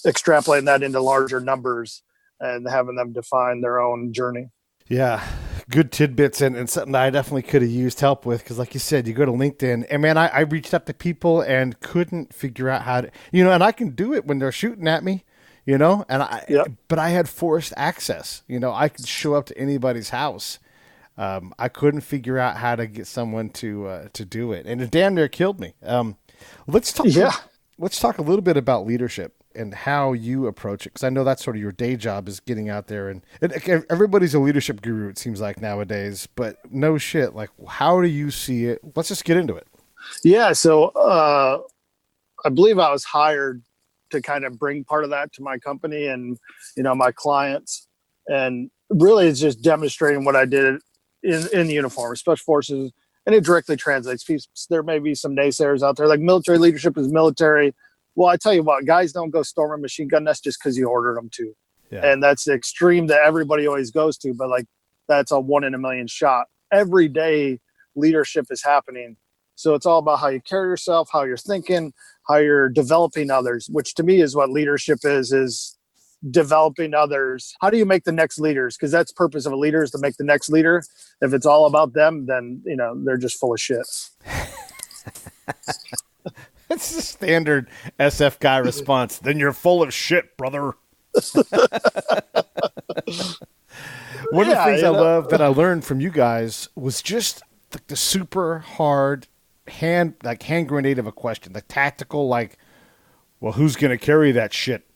extrapolating that into larger numbers and having them define their own journey. Yeah. Good tidbits and something that I definitely could have used help with, because like you said, you go to LinkedIn and man, I reached out to people and couldn't figure out how to, and I can do it when they're shooting at me, but I had forced access. I could show up to anybody's house. I couldn't figure out how to get someone to do it, and it damn near killed me. Let's talk a little bit about leadership and how you approach it, because I know that's sort of your day job, is getting out there and everybody's a leadership guru, it seems like nowadays, but no shit, like how do you see it? Let's just get into it. Yeah. So I believe I was hired to kind of bring part of that to my company and, my clients, and really it's just demonstrating what I did in the uniform, Special Forces, and it directly translates. There may be some naysayers out there, like military leadership is military. Well, I tell you what, guys don't go storm a machine gun nest just because you ordered them to. Yeah. And that's the extreme that everybody always goes to, but like that's a 1 in a million shot. Every day leadership is happening. So it's all about how you carry yourself, how you're thinking, how you're developing others, which to me is what leadership is developing others. How do you make the next leaders? Because that's the purpose of a leader, is to make the next leader. If it's all about them, then, they're just full of shit. That's the standard SF guy response. Then you're full of shit, brother. One of the things I love that I learned from you guys was just the super hard hand grenade of a question, the tactical, like, well, who's going to carry that shit?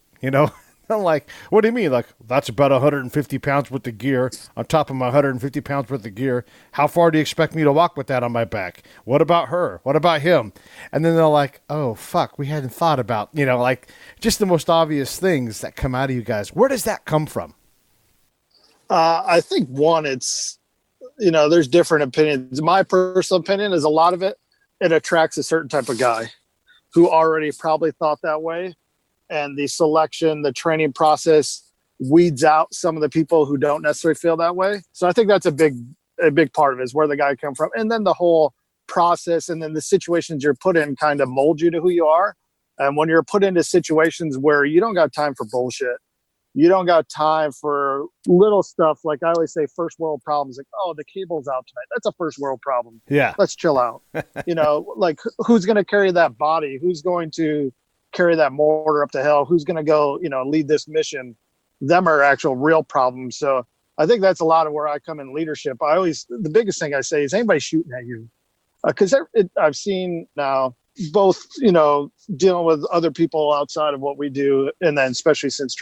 I'm like, what do you mean? Like, that's about 150 pounds worth of gear on top of my 150 pounds worth of gear. How far do you expect me to walk with that on my back? What about her? What about him? And then they're like, oh, fuck, we hadn't thought about, like just the most obvious things that come out of you guys. Where does that come from? I think one, it's, there's different opinions. My personal opinion is a lot of it attracts a certain type of guy who already probably thought that way. And the selection, the training process weeds out some of the people who don't necessarily feel that way. So I think that's a big part of it, is where the guy come from. And then the whole process and then the situations you're put in kind of mold you to who you are. And when you're put into situations where you don't got time for bullshit, You don't got time for little stuff. Like I always say, first world problems. Like, oh, the cable's out tonight. That's a first world problem. Yeah. Let's chill out. Like who's going to carry that body? Who's going to carry that mortar up the hill? Who's going to go, lead this mission? Them are actual real problems. So I think that's a lot of where I come in leadership. The biggest thing I say is anybody shooting at you. Because I've seen now both, dealing with other people outside of what we do, and then especially since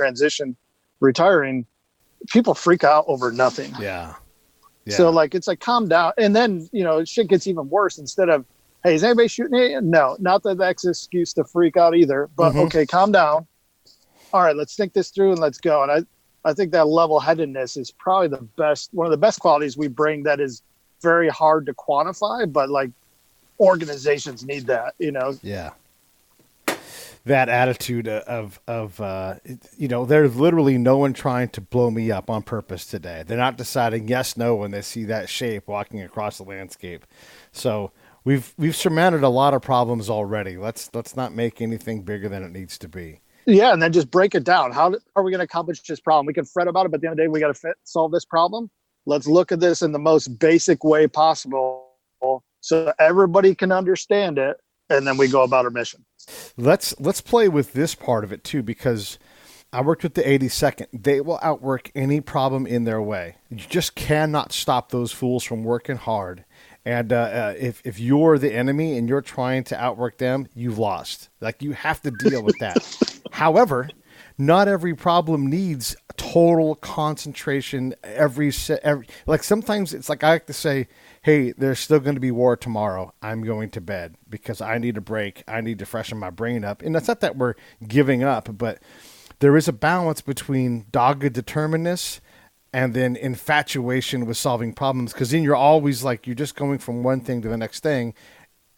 retiring, people freak out over nothing. Yeah. So it's like, calm down. And then, shit gets even worse. Instead of, hey, is anybody shooting at you? No, not that that's an excuse to freak out either, but okay, calm down. All right, let's think this through and let's go. And I think that level-headedness is probably one of the best qualities we bring that is very hard to quantify, but like organizations need that, Yeah. That attitude of there's literally no one trying to blow me up on purpose today. They're not deciding yes, no, when they see that shape walking across the landscape. So we've surmounted a lot of problems already. Let's not make anything bigger than it needs to be. Yeah, and then just break it down. How are we going to accomplish this problem? We can fret about it, but at the end of the day, we got to solve this problem. Let's look at this in the most basic way possible so everybody can understand it, and then we go about our mission. Let's play with this part of it too, because I worked with the 82nd. They will outwork any problem in their way. You just cannot stop those fools from working hard. And if you're the enemy and you're trying to outwork them, you've lost. Like, you have to deal with that. However, not every problem needs total concentration. Like, sometimes it's like I like to say, hey, there's still going to be war tomorrow. I'm going to bed because I need a break. I need to freshen my brain up. And it's not that we're giving up, but there is a balance between dogged determinedness and then infatuation with solving problems, because then you're always like, you're just going from one thing to the next thing.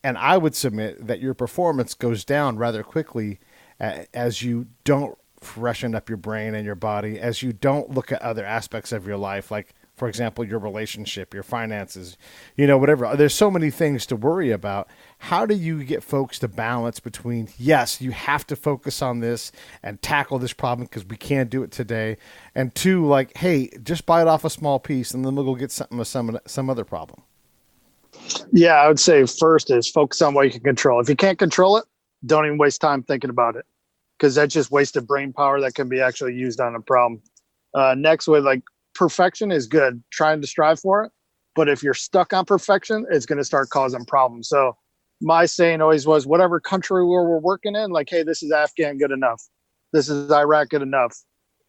And I would submit that your performance goes down rather quickly as you don't freshen up your brain and your body, as you don't look at other aspects of your life, like, for example, your relationship, your finances, whatever. There's so many things to worry about. How do you get folks to balance between, yes, you have to focus on this and tackle this problem because we can't do it today, and two, like, hey, just bite off a small piece and then we'll go get something with some other problem? Yeah, I would say first is focus on what you can control. If you can't control it, don't even waste time thinking about it, because that's just wasted brain power that can be actually used on a problem. Next, with like, perfection is good, trying to strive for it, but if you're stuck on perfection, it's going to start causing problems. So my saying always was, whatever country we're working in, like, hey, this is Afghan good enough, this is Iraq good enough,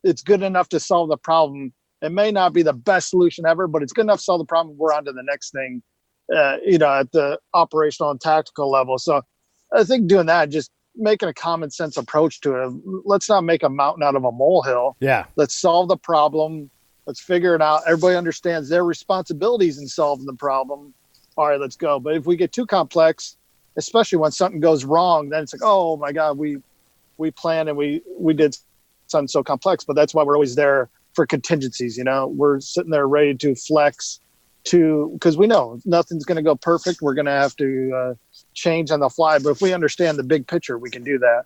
it's good enough to solve the problem. It may not be the best solution ever, but it's good enough to solve the problem. We're on to the next thing, at the operational and tactical level. So I think doing that, just making a common sense approach to it. Let's not make a mountain out of a molehill. Yeah. Let's solve the problem. Let's figure it out. Everybody understands their responsibilities in solving the problem. All right, let's go. But if we get too complex, especially when something goes wrong, then it's like, oh my God, we planned and we did something so complex. But that's why we're always there for contingencies. We're sitting there ready to flex because we know nothing's going to go perfect. We're going to have to change on the fly. But if we understand the big picture, we can do that.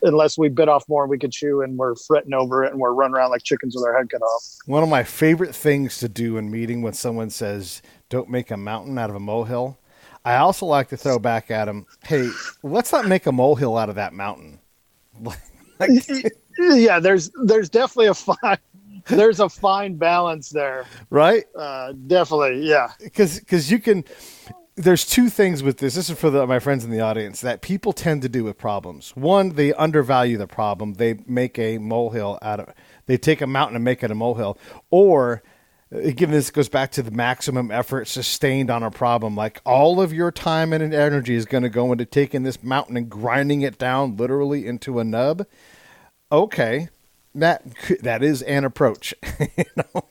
Unless we bit off more than we could chew and we're fretting over it and we're running around like chickens with our head cut off. One of my favorite things to do in meeting when someone says, don't make a mountain out of a molehill, I also like to throw back at them, hey, let's not make a molehill out of that mountain. Yeah, there's definitely there's a fine balance there. Right? Definitely, yeah. Because you can... There's two things with this. This is for my friends in the audience that people tend to do with problems. One, they undervalue the problem. They make a molehill they take a mountain and make it a molehill. Or, again, this goes back to the maximum effort sustained on a problem. Like, all of your time and energy is going to go into taking this mountain and grinding it down literally into a nub. Okay. That is an approach,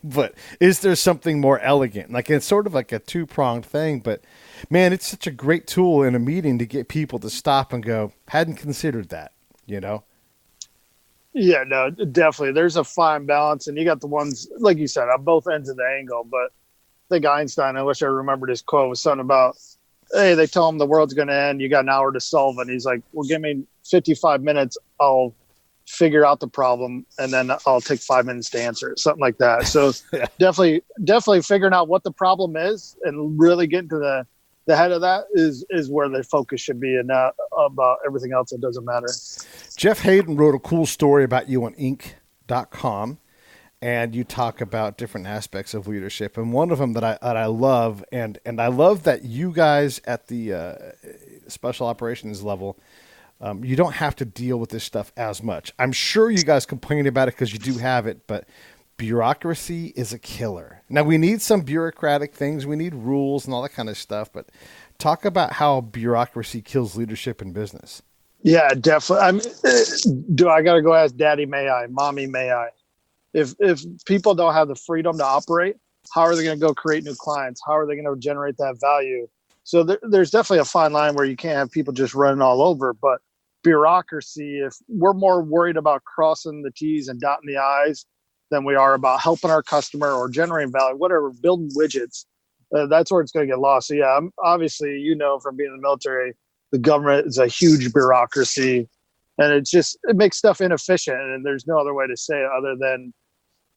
but is there something more elegant? Like, it's sort of like a two-pronged thing, but man, it's such a great tool in a meeting to get people to stop and go, hadn't considered that, Yeah, no, definitely. There's a fine balance, and you got the ones, like you said, on both ends of the angle. But I think Einstein, I wish I remembered his quote, was something about, hey, they tell him the world's going to end. You got an hour to solve it. And he's like, well, give me 55 minutes. I'll figure out the problem, and then I'll take 5 minutes to answer it, something like that. So definitely figuring out what the problem is and really getting to the head of that is where the focus should be, and not about everything else that doesn't matter. Jeff Hayden wrote a cool story about you on Inc.com, and you talk about different aspects of leadership. And one of them that I love, and I love that you guys at the special operations level, you don't have to deal with this stuff as much. I'm sure you guys complain about it because you do have it, but bureaucracy is a killer. Now, we need some bureaucratic things. We need rules and all that kind of stuff, but talk about how bureaucracy kills leadership in business. Yeah, definitely. Do I got to go ask Daddy, may I? Mommy, may I? If people don't have the freedom to operate, how are they going to go create new clients? How are they going to generate that value? So there's definitely a fine line where you can't have people just running all over. But bureaucracy, if we're more worried about crossing the T's and dotting the I's than we are about helping our customer or generating value, whatever, building widgets, that's where it's going to get lost. So yeah, obviously, from being in the military, the government is a huge bureaucracy, and it makes stuff inefficient. And there's no other way to say it other than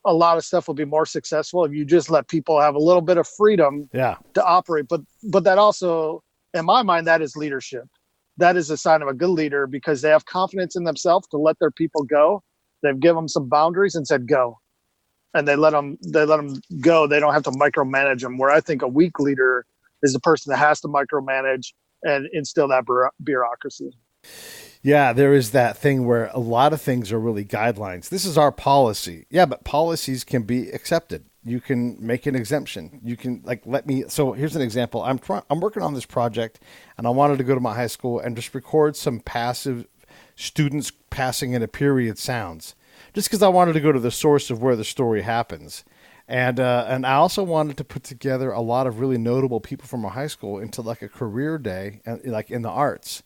a lot of stuff will be more successful if you just let people have a little bit of freedom to operate. But that also, in my mind, that is leadership. That is a sign of a good leader, because they have confidence in themselves to let their people go. They've given them some boundaries and said, go. And they let them go. They don't have to micromanage them, where I think a weak leader is the person that has to micromanage and instill that bureaucracy. Yeah, there is that thing where a lot of things are really guidelines. This is our policy. Yeah, but policies can be accepted. You can make an exemption. You can so here's an example. I'm working on this project, and I wanted to go to my high school and just record some passive students passing in a period sounds, just because I wanted to go to the source of where the story happens. And I also wanted to put together a lot of really notable people from our high school into like a career day, like in the arts.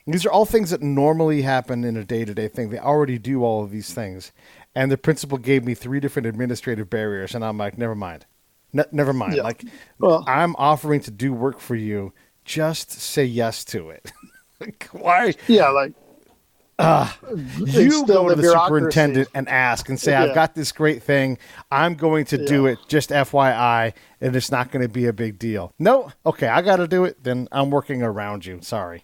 These are all things that normally happen in a day-to-day thing. They already do all of these things. And the principal gave me 3 different administrative barriers, and I'm like, never mind. Never mind. Yeah. I'm offering to do work for you. Just say yes to it. Why? Yeah, you go to the superintendent and ask and say, I've got this great thing. I'm going to do it, just FYI, and it's not going to be a big deal. No? Okay, I got to do it. Then I'm working around you. Sorry.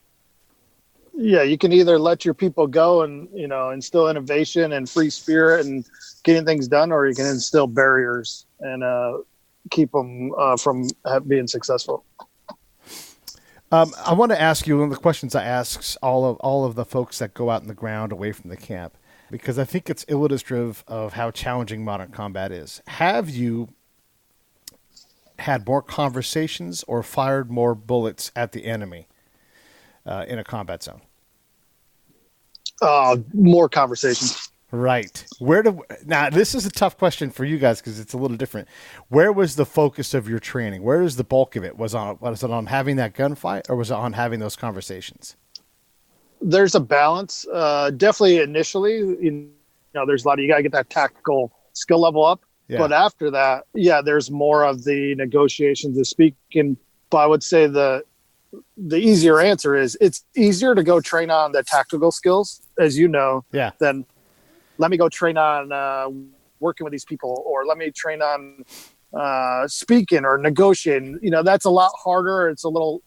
Yeah, you can either let your people go and, instill innovation and free spirit and getting things done, or you can instill barriers and keep them from being successful. I want to ask you one of the questions I ask all of the folks that go out in the ground away from the camp, because I think it's illustrative of how challenging modern combat is. Have you had more conversations or fired more bullets at the enemy in a combat zone? More conversations. Right. Now, this is a tough question for you guys because it's a little different. Where was the focus of your training? Where is the bulk of it? Was it on having that gunfight, or was it on having those conversations? There's a balance. Definitely initially, there's a lot of, you got to get that tactical skill level up. Yeah. But after that, there's more of the negotiations, the speaking. But I would say the easier answer is it's easier to go train on the tactical skills, as than let me go train on working with these people, or let me train on speaking or negotiating. That's a lot harder. It's a little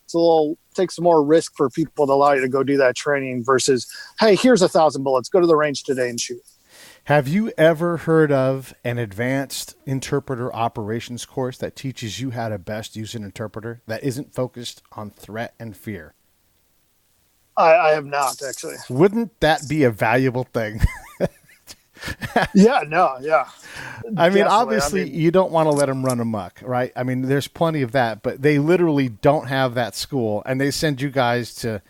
takes more risk for people to allow you to go do that training versus, hey, here's 1,000 bullets. Go to the range today and shoot. Have you ever heard of an advanced interpreter operations course that teaches you how to best use an interpreter that isn't focused on threat and fear? I have not, actually. Wouldn't that be a valuable thing? Yeah. I mean, obviously, you don't want to let them run amok, right? I mean, there's plenty of that, but they literally don't have that school, and they send you guys to,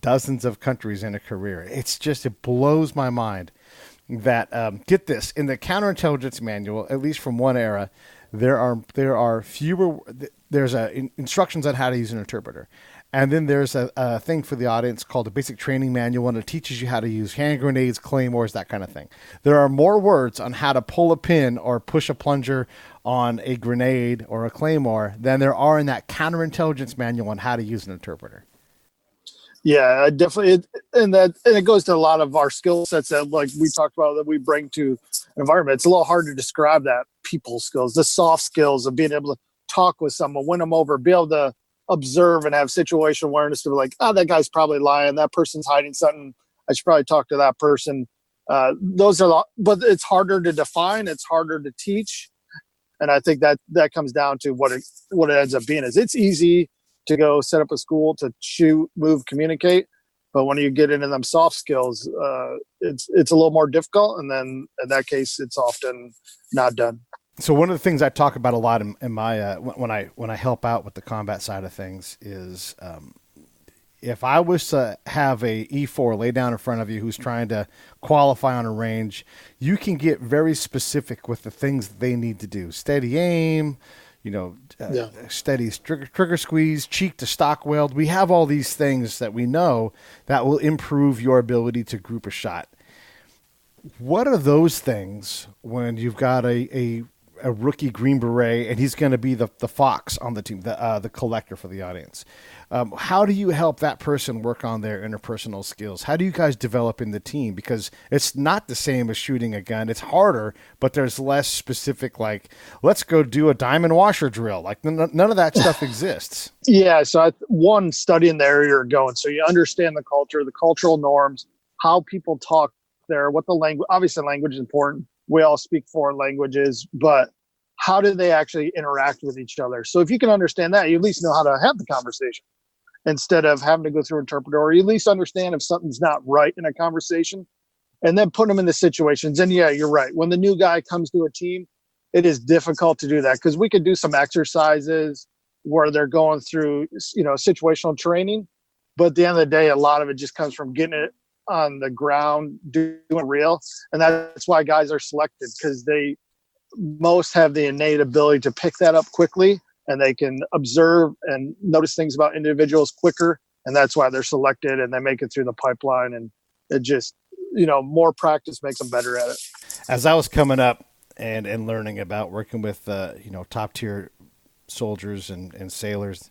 dozens of countries in a career. It blows my mind that, get this, in the counterintelligence manual, at least from one era, there's instructions on how to use an interpreter. And then there's a thing for the audience called a basic training manual, and it teaches you how to use hand grenades, claymores, that kind of thing. There are more words on how to pull a pin or push a plunger on a grenade or a claymore than there are in that counterintelligence manual on how to use an interpreter. Yeah, I definitely. And it goes to a lot of our skill sets that, like we talked about, that we bring to an environment. It's a little hard to describe that people skills, the soft skills of being able to talk with someone, win them over, be able to observe and have situation awareness to be like, oh, that guy's probably lying. That person's hiding something. I should probably talk to that person. Those are, but it's harder to define. It's harder to teach. And I think that comes down to what it ends up being is it's easy to go set up a school to shoot, move, communicate. But when you get into them soft skills, it's a little more difficult. And then in that case, it's often not done. So one of the things I talk about a lot in my when I help out with the combat side of things is if I was to have a E4 lay down in front of you who's trying to qualify on a range, you can get very specific with the things that they need to do. Steady aim, steady trigger squeeze, cheek to stock weld. We have all these things that we know that will improve your ability to group a shot. What are those things when you've got a rookie Green Beret and he's going to be the fox on the team, the collector for the audience? How do you help that person work on their interpersonal skills? How do you guys develop in the team? Because it's not the same as shooting a gun. It's harder, but there's less specific, like, let's go do a diamond washer drill. Like none of that stuff exists. Yeah. So one, studying the area you're going. So you understand the culture, the cultural norms, how people talk there, what the language, obviously language is important. We all speak foreign languages, but how do they actually interact with each other? So if you can understand that, you at least know how to have the conversation instead of having to go through an interpreter, or you at least understand if something's not right in a conversation and then put them in the situations. And yeah, you're right. When the new guy comes to a team, it is difficult to do that because we could do some exercises where they're going through, situational training. But at the end of the day, a lot of it just comes from getting it on the ground, doing real. And that's why guys are selected, because most have the innate ability to pick that up quickly, and they can observe and notice things about individuals quicker. And that's why they're selected and they make it through the pipeline. And it just, more practice makes them better at it. As I was coming up and learning about working with, top tier soldiers and sailors,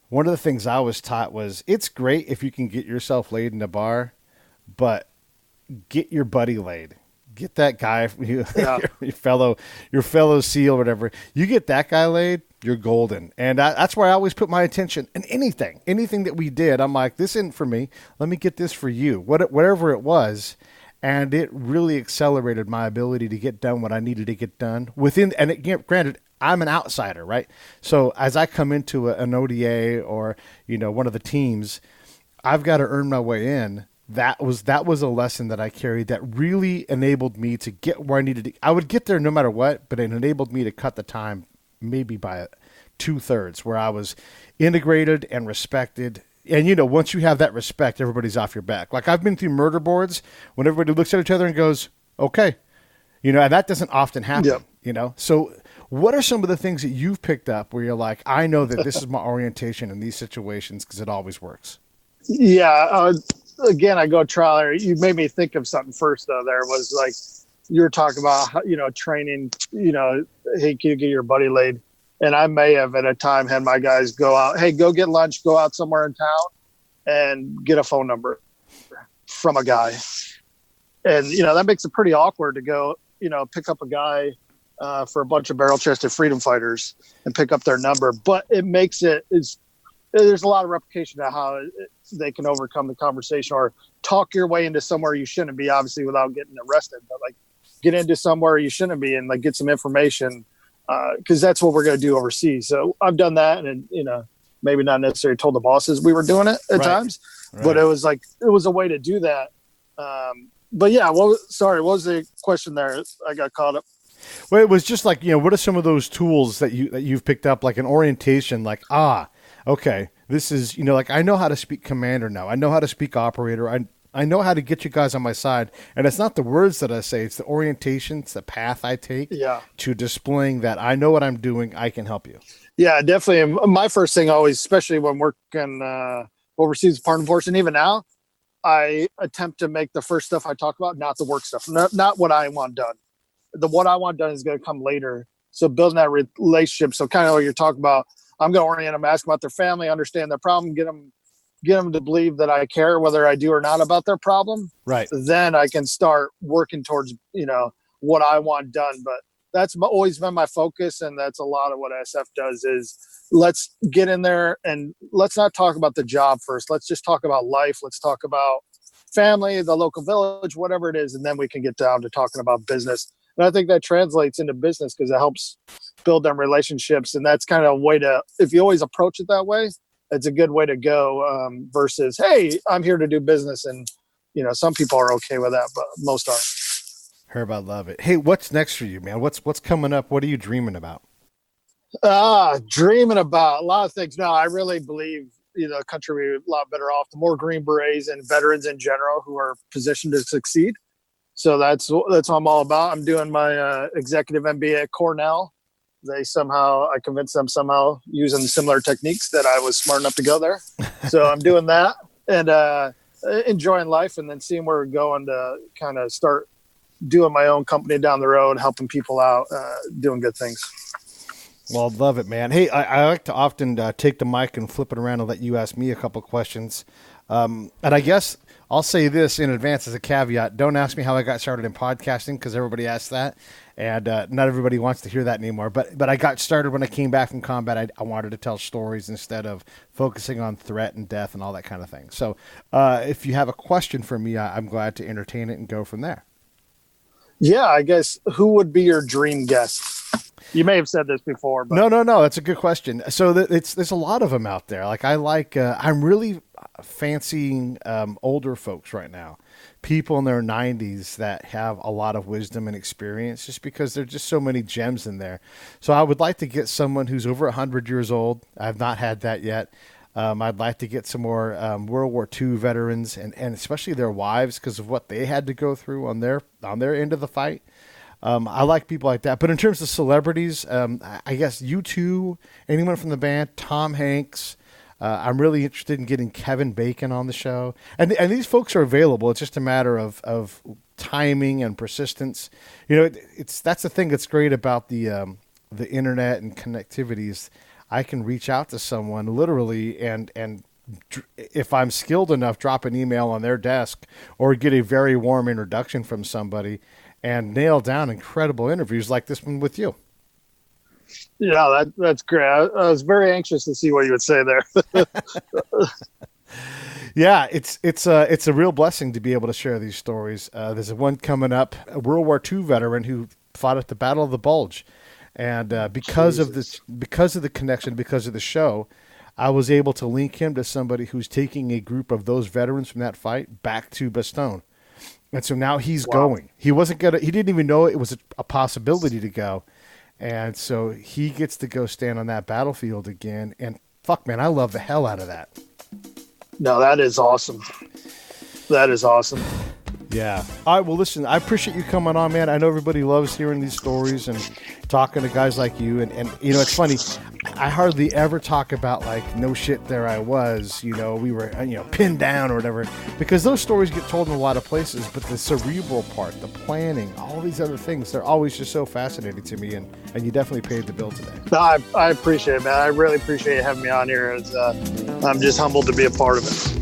one of the things I was taught was it's great if you can get yourself laid in a bar, but get your buddy laid. Get that guy, your fellow SEAL, whatever. You get that guy laid, you're golden. And that's where I always put my attention in anything that we did. I'm like, this isn't for me. Let me get this for you, whatever it was. And it really accelerated my ability to get done what I needed to get done granted, I'm an outsider, right? So as I come into an ODA or, one of the teams, I've got to earn my way in. That was a lesson that I carried that really enabled me to get where I needed to. I would get there no matter what, but it enabled me to cut the time maybe by 2/3, where I was integrated and respected. And, once you have that respect, everybody's off your back. Like I've been through murder boards when everybody looks at each other and goes, okay, and that doesn't often happen, So what are some of the things that you've picked up where you're like, I know that this is my orientation in these situations because it always works? Yeah. Again, I go trial error. You made me think of something first, though. There was like, you were talking about, training, hey, can you get your buddy laid? And I may have at a time had my guys go out, hey, go get lunch, go out somewhere in town and get a phone number from a guy. And, that makes it pretty awkward to go, pick up a guy for a bunch of barrel-chested freedom fighters and pick up their number. But it makes there's a lot of replication to how they can overcome the conversation or talk your way into somewhere you shouldn't be, obviously without getting arrested, but like get into somewhere you shouldn't be and like get some information. Cause that's what we're going to do overseas. So I've done that and, maybe not necessarily told the bosses we were doing it at times, but it was a way to do that. But yeah, what was the question there? I got caught up. Well, it was just like, what are some of those tools that you've picked up, like an orientation, like, okay, this is, like I know how to speak commander now. I know how to speak operator. I know how to get you guys on my side. And it's not the words that I say, it's the orientation, it's the path I take to displaying that I know what I'm doing. I can help you. Yeah, definitely. My first thing always, especially when working overseas partner force, and even now, I attempt to make the first stuff I talk about, not the work stuff, not what I want done. What I want done is going to come later. So building that relationship. So kind of what you're talking about, I'm going to orient them, ask them about their family, understand their problem, get them get them to believe that I care whether I do or not about their problem, Right. then I can start working towards, what I want done. But that's always been my focus. And that's a lot of what SF does is let's get in there and let's not talk about the job first. Let's just talk about life. Let's talk about family, the local village, whatever it is. And then we can get down to talking about business. And I think that translates into business because it helps build them relationships. And that's kind of a way to, if you always approach it that way, it's a good way to go versus, hey, I'm here to do business. And, some people are okay with that, but most aren't. Herb, I love it. Hey, what's next for you, man? What's coming up? What are you dreaming about? Dreaming about a lot of things. No, I really believe the country would be a lot better off. The more Green Berets and veterans in general who are positioned to succeed. So that's what I'm all about. I'm doing my executive MBA at Cornell. I convinced them somehow using similar techniques that I was smart enough to go there. So I'm doing that and enjoying life and then seeing where we're going to kind of start doing my own company down the road, helping people out, doing good things. Well, love it, man. Hey, I like to often take the mic and flip it around and let you ask me a couple questions. And I guess I'll say this in advance as a caveat. Don't ask me how I got started in podcasting because everybody asks that. And not everybody wants to hear that anymore. But I got started when I came back from combat. I wanted to tell stories instead of focusing on threat and death and all that kind of thing. So if you have a question for me, I'm glad to entertain it and go from there. Yeah, I guess who would be your dream guest? You may have said this before. But. No. That's a good question. So there's a lot of them out there. Like I'm really fancying older folks right now, people in their 90s that have a lot of wisdom and experience just because there's just so many gems in there. So I would like to get someone who's over 100 years old. I've not had that yet. I'd like to get some more World War II veterans and especially their wives because of what they had to go through on their end of the fight. I like people like that. But in terms of celebrities, I guess U2, anyone from the band, Tom Hanks. I'm really interested in getting Kevin Bacon on the show. And these folks are available. It's just a matter of timing and persistence. That's the thing that's great about the internet and connectivities. I can reach out to someone literally and if I'm skilled enough, drop an email on their desk or get a very warm introduction from somebody and nail down incredible interviews like this one with you. Yeah, that's great. I was very anxious to see what you would say there. Yeah, it's a real blessing to be able to share these stories. There's one coming up, a World War II veteran who fought at the Battle of the Bulge. And because of the connection, because of the show, I was able to link him to somebody who's taking a group of those veterans from that fight back to Bastogne. And so now he's going. He didn't even know it was a possibility to go. And so he gets to go stand on that battlefield again. And fuck, man, I love the hell out of that. No, that is awesome. That is awesome. Yeah. All right. Well, listen, I appreciate you coming on, man. I know everybody loves hearing these stories and talking to guys like you. And it's funny. I hardly ever talk about like, no shit, there I was, we were, pinned down or whatever, because those stories get told in a lot of places, but the cerebral part, the planning, all these other things, they're always just so fascinating to me. And you definitely paid the bill today. No, I appreciate it, man. I really appreciate you having me on here. I'm just humbled to be a part of it.